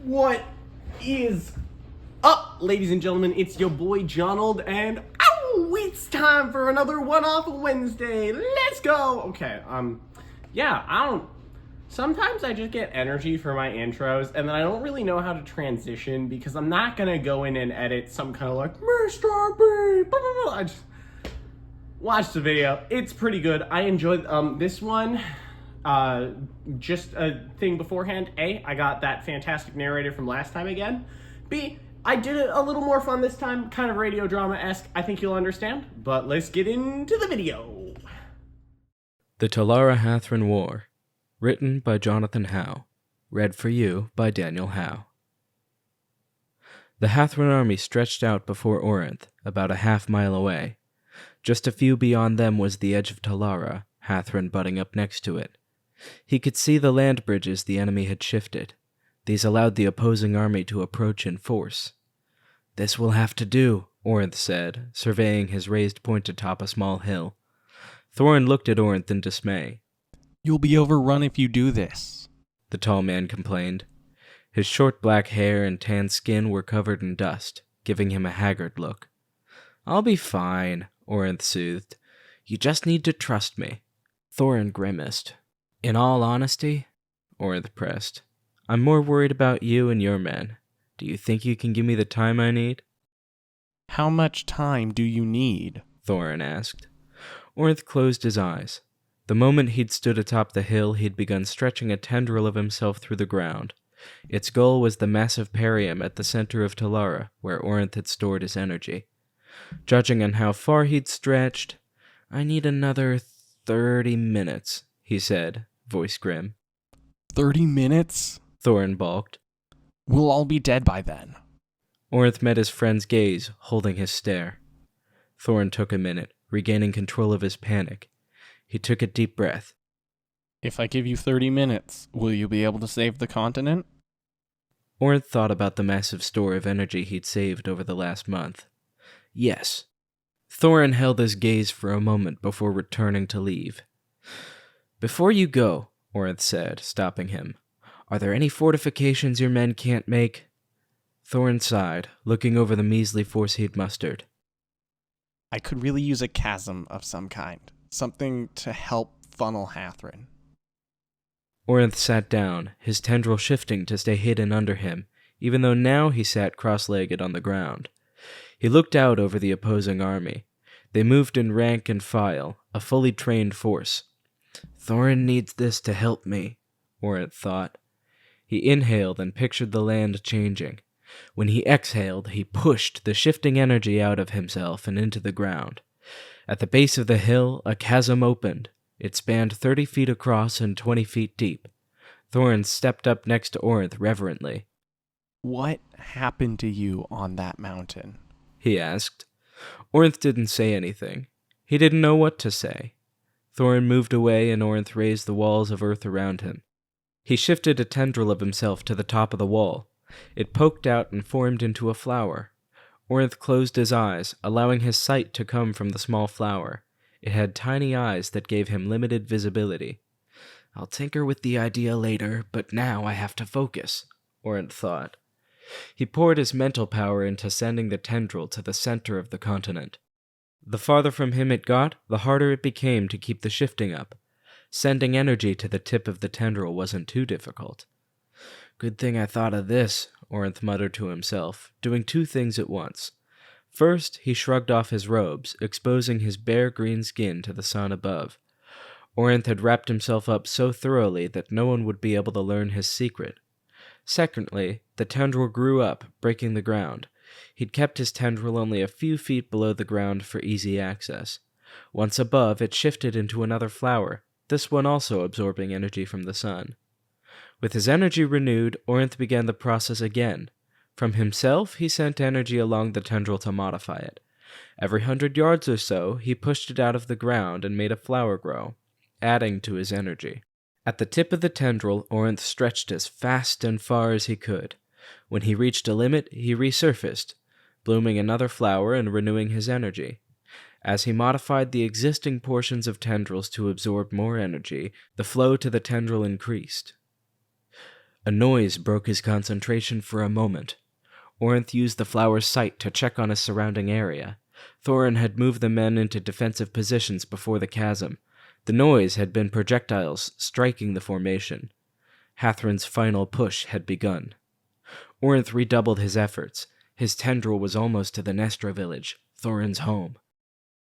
What is up, ladies and gentlemen? It's your boy Jonald, and it's time for another one-off Wednesday. Let's go. Okay, sometimes I just get energy for my intros, and then I don't really know how to transition because I'm not gonna go in and edit some kind of like Mr. B. Blah, blah, blah. I just watch the video. It's pretty good. I enjoyed this one. Just a thing beforehand. A, I got that fantastic narrator from last time again. B, I did it a little more fun this time, kind of radio drama-esque. I think you'll understand, but let's get into the video. The Tallara-Hathran War, written by Jonathan Howe, read for you by Daniel Howe. The Hathran army stretched out before Orinth, about a half-mile away. Just a few beyond them was the edge of Tallara, Hathran butting up next to it. He could see the land bridges the enemy had shifted. These allowed the opposing army to approach in force. "This will have to do," Orinth said, surveying his raised point atop a small hill. Thorin looked at Orinth in dismay. "You'll be overrun if you do this," the tall man complained. His short black hair and tan skin were covered in dust, giving him a haggard look. "I'll be fine," Orinth soothed. "You just need to trust me." Thorin grimaced. "In all honesty," Orinth pressed, "I'm more worried about you and your men. Do you think you can give me the time I need?" "How much time do you need?" Thorin asked. Orinth closed his eyes. The moment he'd stood atop the hill, he'd begun stretching a tendril of himself through the ground. Its goal was the massive perium at the center of Tallara, where Orinth had stored his energy. Judging on how far he'd stretched, "I need another 30 minutes, he said, voice grim. 30 minutes? Thorin balked. "We'll all be dead by then." Orinth met his friend's gaze, holding his stare. Thorin took a minute, regaining control of his panic. He took a deep breath. "If I give you 30 minutes, will you be able to save the continent?" Orinth thought about the massive store of energy he'd saved over the last month. Yes. Thorin held his gaze for a moment before returning to leave. "Before you go," Orinth said, stopping him, "are there any fortifications your men can't make?" Thorin sighed, looking over the measly force he'd mustered. "I could really use a chasm of some kind. Something to help funnel Hathran." Orinth sat down, his tendril shifting to stay hidden under him, even though now he sat cross-legged on the ground. He looked out over the opposing army. They moved in rank and file, a fully trained force. Thorin needs this to help me, Orinth thought. He inhaled and pictured the land changing. When he exhaled, he pushed the shifting energy out of himself and into the ground. At the base of the hill, a chasm opened. It spanned 30 feet across and 20 feet deep. Thorin stepped up next to Orinth reverently. "What happened to you on that mountain?" he asked. Orinth didn't say anything. He didn't know what to say. Thorin moved away and Orinth raised the walls of earth around him. He shifted a tendril of himself to the top of the wall. It poked out and formed into a flower. Orinth closed his eyes, allowing his sight to come from the small flower. It had tiny eyes that gave him limited visibility. "I'll tinker with the idea later, but now I have to focus," Orinth thought. He poured his mental power into sending the tendril to the center of the continent. The farther from him it got, the harder it became to keep the shifting up. Sending energy to the tip of the tendril wasn't too difficult. "Good thing I thought of this," Orinth muttered to himself, doing two things at once. First, he shrugged off his robes, exposing his bare green skin to the sun above. Orinth had wrapped himself up so thoroughly that no one would be able to learn his secret. Secondly, the tendril grew up, breaking the ground. He'd kept his tendril only a few feet below the ground for easy access. Once above, it shifted into another flower, this one also absorbing energy from the sun. With his energy renewed, Orinth began the process again. From himself, he sent energy along the tendril to modify it. Every 100 yards or so, he pushed it out of the ground and made a flower grow, adding to his energy. At the tip of the tendril, Orinth stretched as fast and far as he could. When he reached a limit, he resurfaced, blooming another flower and renewing his energy. As he modified the existing portions of tendrils to absorb more energy, the flow to the tendril increased. A noise broke his concentration for a moment. Orinth used the flower's sight to check on his surrounding area. Thorin had moved the men into defensive positions before the chasm. The noise had been projectiles striking the formation. Hathran's final push had begun. Orinth redoubled his efforts. His tendril was almost to the Nestra village, Thorin's home.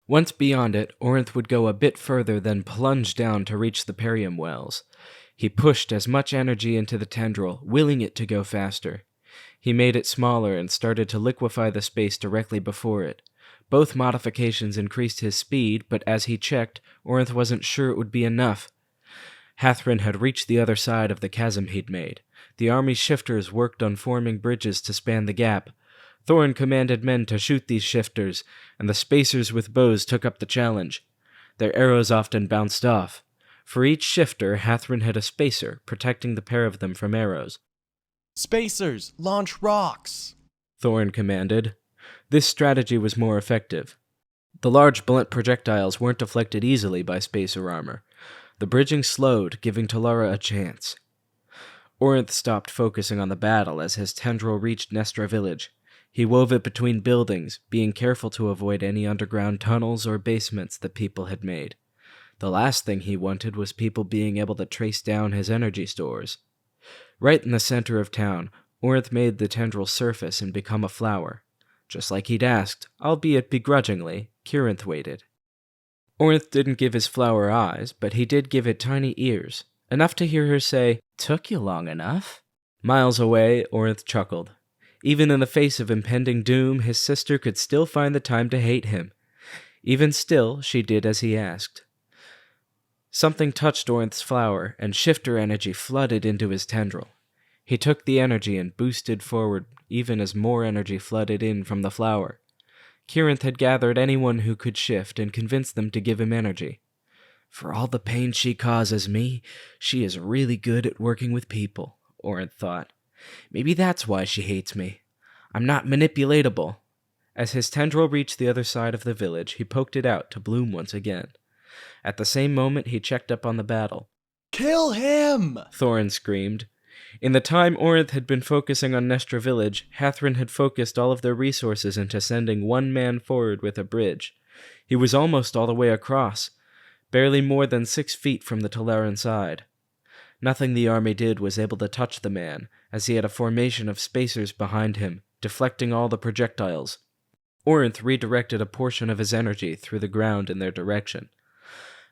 Once beyond it, Orinth would go a bit further, then plunge down to reach the Perium wells. He pushed as much energy into the tendril, willing it to go faster. He made it smaller and started to liquefy the space directly before it. Both modifications increased his speed, but as he checked, Orinth wasn't sure it would be enough. Hathran had reached the other side of the chasm he'd made. The army's shifters worked on forming bridges to span the gap. Thorin commanded men to shoot these shifters, and the spacers with bows took up the challenge. Their arrows often bounced off. For each shifter, Hathran had a spacer, protecting the pair of them from arrows. Spacers, launch rocks! Thorin commanded. This strategy was more effective. The large blunt projectiles weren't deflected easily by spacer armor. The bridging slowed, giving Talara a chance. Orinth stopped focusing on the battle as his tendril reached Nestra village. He wove it between buildings, being careful to avoid any underground tunnels or basements that people had made. The last thing he wanted was people being able to trace down his energy stores. Right in the center of town, Orinth made the tendril surface and become a flower. Just like he'd asked, albeit begrudgingly, Kirinth waited. Orinth didn't give his flower eyes, but he did give it tiny ears, enough to hear her say, "Took you long enough?" Miles away, Orinth chuckled. Even in the face of impending doom, his sister could still find the time to hate him. Even still, she did as he asked. Something touched Orinth's flower, and shifter energy flooded into his tendril. He took the energy and boosted forward, even as more energy flooded in from the flower. Kirinth had gathered anyone who could shift and convinced them to give him energy. For all the pain she causes me, she is really good at working with people, Orinth thought. Maybe that's why she hates me. I'm not manipulatable. As his tendril reached the other side of the village, he poked it out to bloom once again. At the same moment, he checked up on the battle. Kill him! Thorin screamed. In the time Orinth had been focusing on Nestra village, Hathran had focused all of their resources into sending one man forward with a bridge. He was almost all the way across, barely more than 6 feet from the Talaran side. Nothing the army did was able to touch the man, as he had a formation of spacers behind him, deflecting all the projectiles. Orinth redirected a portion of his energy through the ground in their direction.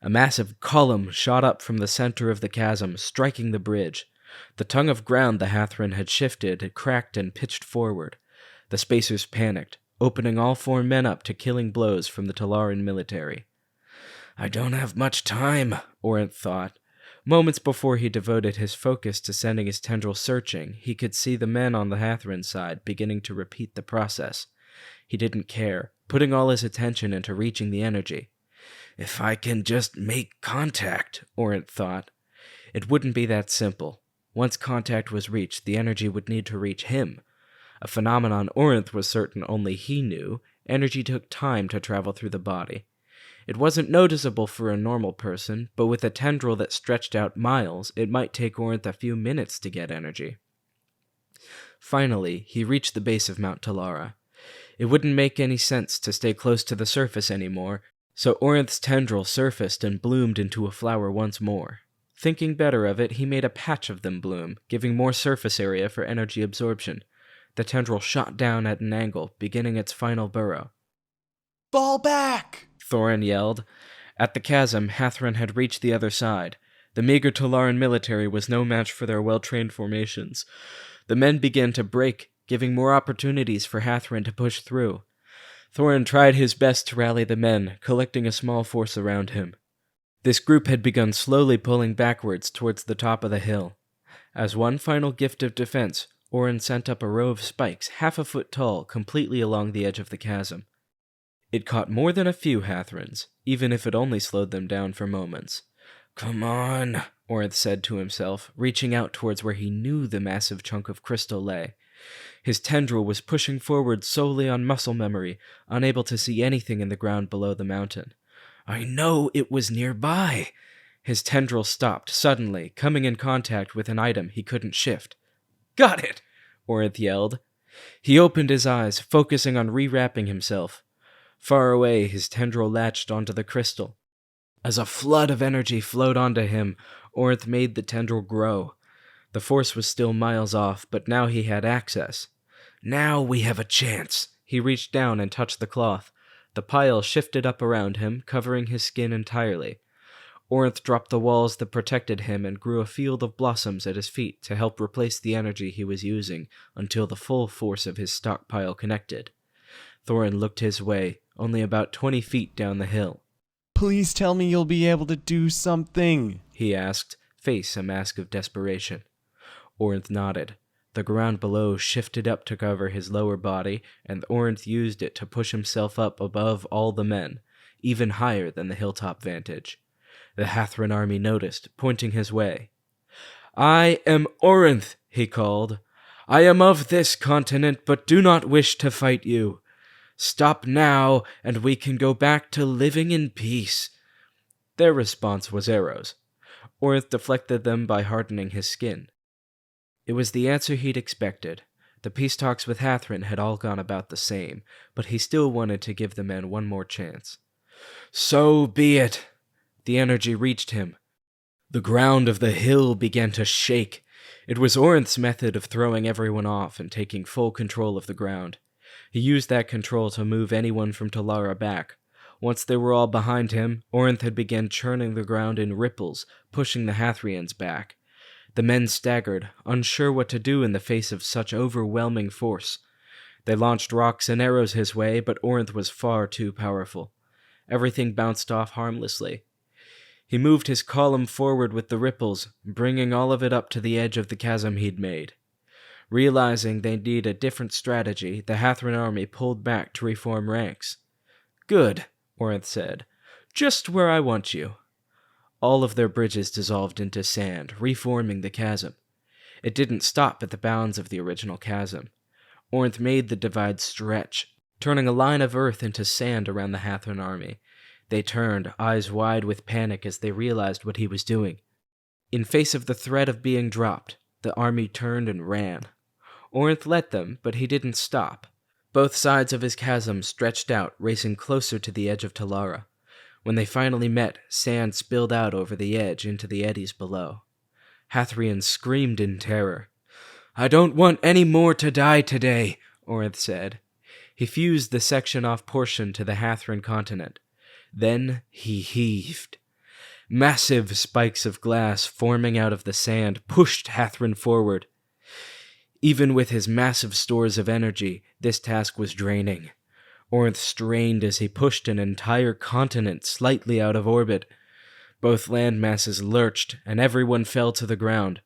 A massive column shot up from the center of the chasm, striking the bridge. The tongue of ground the Hathran had shifted had cracked and pitched forward. The spacers panicked, opening all 4 men up to killing blows from the Talaran military. I don't have much time, Orinth thought. Moments before he devoted his focus to sending his tendril searching, he could see the men on the Hathran side beginning to repeat the process. He didn't care, putting all his attention into reaching the energy. If I can just make contact, Orinth thought. It wouldn't be that simple. Once contact was reached, the energy would need to reach him. A phenomenon Orinth was certain only he knew. Energy took time to travel through the body. It wasn't noticeable for a normal person, but with a tendril that stretched out miles, it might take Orinth a few minutes to get energy. Finally, he reached the base of Mount Talara. It wouldn't make any sense to stay close to the surface anymore, so Orinth's tendril surfaced and bloomed into a flower once more. Thinking better of it, he made a patch of them bloom, giving more surface area for energy absorption. The tendril shot down at an angle, beginning its final burrow. Fall back! Thorin yelled. At the chasm, Hathran had reached the other side. The meager Talaran military was no match for their well-trained formations. The men began to break, giving more opportunities for Hathran to push through. Thorin tried his best to rally the men, collecting a small force around him. This group had begun slowly pulling backwards towards the top of the hill. As one final gift of defense, Orin sent up a row of spikes 1/2 foot tall, completely along the edge of the chasm. It caught more than a few Hathrans, even if it only slowed them down for moments. Come on, Orinth said to himself, reaching out towards where he knew the massive chunk of crystal lay. His tendril was pushing forward solely on muscle memory, unable to see anything in the ground below the mountain. I know it was nearby. His tendril stopped suddenly, coming in contact with an item he couldn't shift. "Got it!" Orinth yelled. He opened his eyes, focusing on rewrapping himself. Far away, his tendril latched onto the crystal. As a flood of energy flowed onto him, Orinth made the tendril grow. The force was still miles off, but now he had access. "Now we have a chance." He reached down and touched the cloth. The pile shifted up around him, covering his skin entirely. Orinth dropped the walls that protected him and grew a field of blossoms at his feet to help replace the energy he was using until the full force of his stockpile connected. Thorin looked his way, only about 20 feet down the hill. "Please tell me you'll be able to do something," he asked, face a mask of desperation. Orinth nodded. The ground below shifted up to cover his lower body, and Orinth used it to push himself up above all the men, even higher than the hilltop vantage. The Hathran army noticed, pointing his way. "I am Orinth," he called. "I am of this continent, but do not wish to fight you. Stop now, and we can go back to living in peace." Their response was arrows. Orinth deflected them by hardening his skin. It was the answer he'd expected. The peace talks with Hathran had all gone about the same, but he still wanted to give the men one more chance. "So be it." The energy reached him. The ground of the hill began to shake. It was Orinth's method of throwing everyone off and taking full control of the ground. He used that control to move anyone from Talara back. Once they were all behind him, Orinth had begun churning the ground in ripples, pushing the Hathrians back. The men staggered, unsure what to do in the face of such overwhelming force. They launched rocks and arrows his way, but Orinth was far too powerful. Everything bounced off harmlessly. He moved his column forward with the ripples, bringing all of it up to the edge of the chasm he'd made. Realizing they need a different strategy, the Hathran army pulled back to reform ranks. "Good," Orinth said. "Just where I want you." All of their bridges dissolved into sand, reforming the chasm. It didn't stop at the bounds of the original chasm. Orinth made the divide stretch, turning a line of earth into sand around the Hathran army. They turned, eyes wide with panic as they realized what he was doing. In face of the threat of being dropped, the army turned and ran. Orinth let them, but he didn't stop. Both sides of his chasm stretched out, racing closer to the edge of Talara. When they finally met, sand spilled out over the edge into the eddies below. Hathrian screamed in terror. "I don't want any more to die today," Orinth said. He fused the section-off portion to the Hathran continent. Then he heaved. Massive spikes of glass forming out of the sand pushed Hathran forward. Even with his massive stores of energy, this task was draining. Orinth strained as he pushed an entire continent slightly out of orbit. Both land masses lurched, and everyone fell to the ground.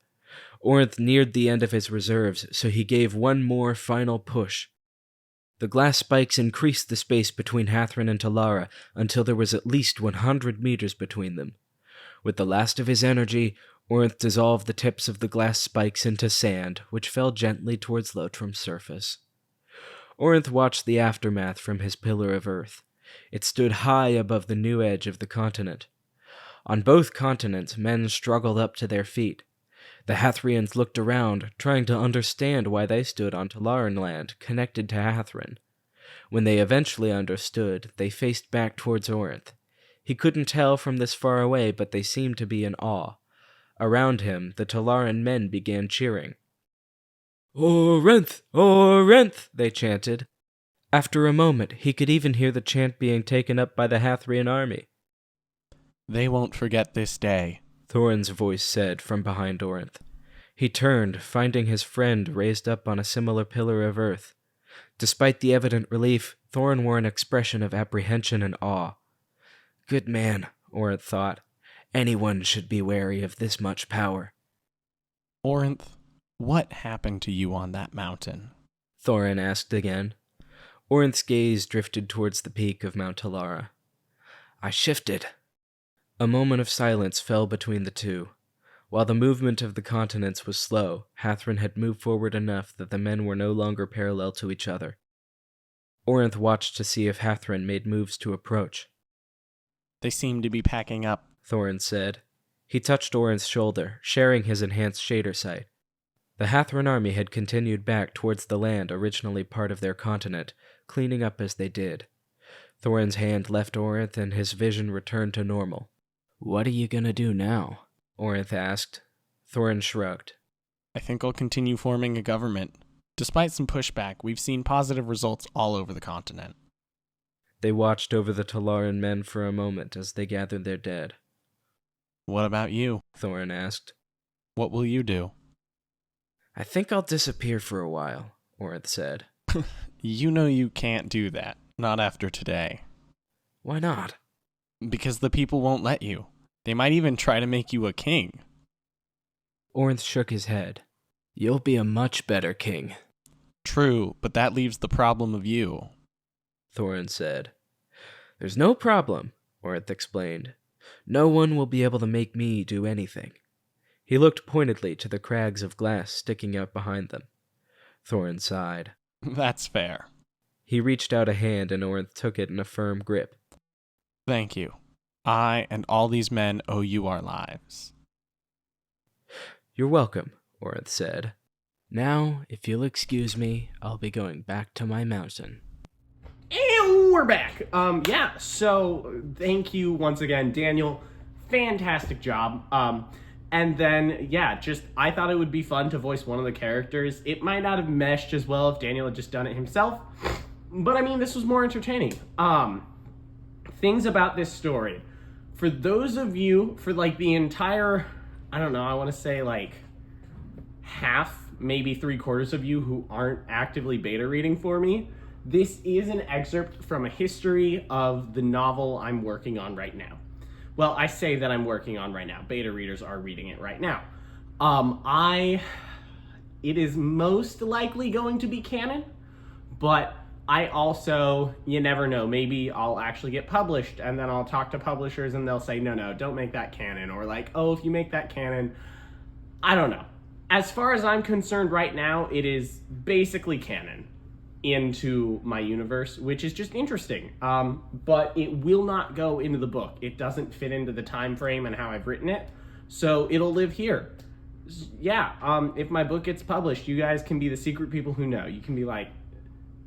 Orinth neared the end of his reserves, so he gave one more final push. The glass spikes increased the space between Hathran and Talara until there was at least 100 meters between them. With the last of his energy, Orinth dissolved the tips of the glass spikes into sand, which fell gently towards Lotram's surface. Orinth watched the aftermath from his pillar of earth. It stood high above the new edge of the continent. On both continents, men struggled up to their feet. The Hathrians looked around, trying to understand why they stood on Talaran land, connected to Hathran. When they eventually understood, they faced back towards Orinth. He couldn't tell from this far away, but they seemed to be in awe. Around him, the Talaran men began cheering. "Orinth! Orinth!" they chanted. After a moment, he could even hear the chant being taken up by the Hathrian army. "They won't forget this day," Thorin's voice said from behind Orinth. He turned, finding his friend raised up on a similar pillar of earth. Despite the evident relief, Thorin wore an expression of apprehension and awe. "Good man," Orinth thought. "Anyone should be wary of this much power." "Orinth, what happened to you on that mountain?" Thorin asked again. Orinth's gaze drifted towards the peak of Mount Talara. "I shifted." A moment of silence fell between the two. While the movement of the continents was slow, Hathran had moved forward enough that the men were no longer parallel to each other. Orinth watched to see if Hathran made moves to approach. "They seem to be packing up," Thorin said. He touched Orinth's shoulder, sharing his enhanced shader sight. The Hathran army had continued back towards the land originally part of their continent, cleaning up as they did. Thorin's hand left Orinth and his vision returned to normal. "What are you gonna do now?" Orinth asked. Thorin shrugged. I think I'll continue forming a government. Despite some pushback, we've seen positive results all over the continent. They watched over the Talaran men for a moment as they gathered their dead. What about you? Thorin asked. What will you do? "I think I'll disappear for a while," Orinth said. You know you can't do that. Not after today. "Why not?" Because the people won't let you. They might even try to make you a king. Orinth shook his head. "You'll be a much better king." True, but that leaves the problem of you. Thorin said. "There's no problem," Orinth explained. "No one will be able to make me do anything." He looked pointedly to the crags of glass sticking out behind them. Thorin sighed. That's fair. He reached out a hand and Orinth took it in a firm grip. Thank you. I and all these men owe you our lives. "You're welcome," Orinth said. "Now, if you'll excuse me, I'll be going back to my mountain." And we're back. Yeah, so thank you once again, Daniel. Fantastic job. And then, yeah, I thought it would be fun to voice one of the characters. It might not have meshed as well if Daniel had just done it himself. But I mean, this was more entertaining. Things about this story. For those of you, for like the entire, I don't know, I want to say like half, maybe 3/4 of you who aren't actively beta reading for me, this is an excerpt from a history of the novel I'm working on right now. Well, I say that I'm working on right now. Beta readers are reading it right now. It is most likely going to be canon, but I also, you never know, maybe I'll actually get published and then I'll talk to publishers and they'll say, no, don't make that canon. Or like, oh, if you make that canon, I don't know. As far as I'm concerned right now, it is basically canon into my universe, which is just interesting. But it will not go into the book. It doesn't fit into the time frame and how I've written it. So it'll live here. Yeah, if my book gets published, you guys can be the secret people who know. You can be like,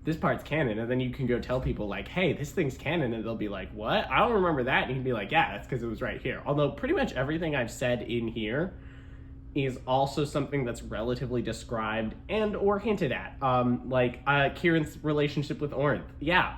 this part's canon, and then you can go tell people like, hey, this thing's canon, and they'll be like, what? I don't remember that. And you can be like, yeah, that's because it was right here. Although pretty much everything I've said in here is also something that's relatively described and or hinted at. Kieran's relationship with Orinth. Yeah,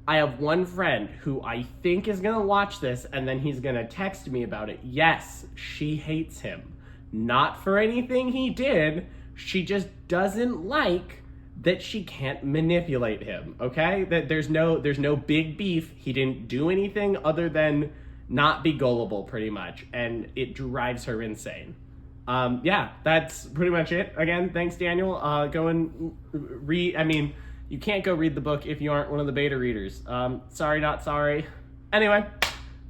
I have one friend who I think is gonna watch this and then he's gonna text me about it. Yes, she hates him. Not for anything he did, she just doesn't like that she can't manipulate him, okay? That there's no big beef. He didn't do anything other than not be gullible, pretty much, and it drives her insane. Yeah, that's pretty much it. Again, thanks, Daniel. Go and read. I mean, you can't go read the book if you aren't one of the beta readers. Sorry, not sorry. Anyway,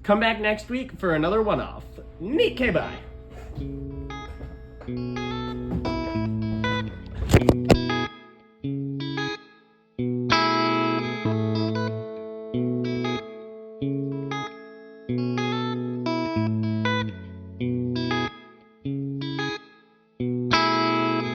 come back next week for another one-off. Neat, bye.